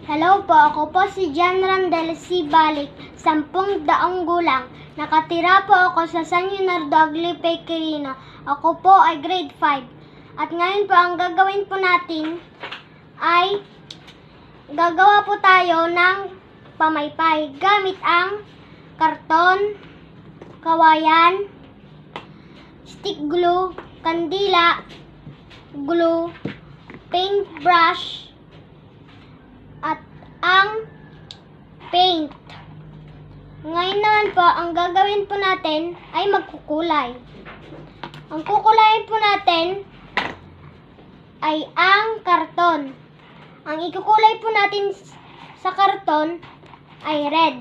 Hello po, ako po si John Randel C. Balik, 10 daang gulang. Nakatira po ako sa San Leonardo Aglipay, Quirino. Ako po ay grade 5. At ngayon po, ang gagawin po natin ay gagawa po tayo ng pamaypay gamit ang karton, kawayan, stick glue, kandila, glue, paintbrush, at ang paint. Ngayon naman po, ang gagawin po natin ay magkukulay. Ang kukulayin po natin ay ang karton. Ang ikukulay po natin sa karton ay red.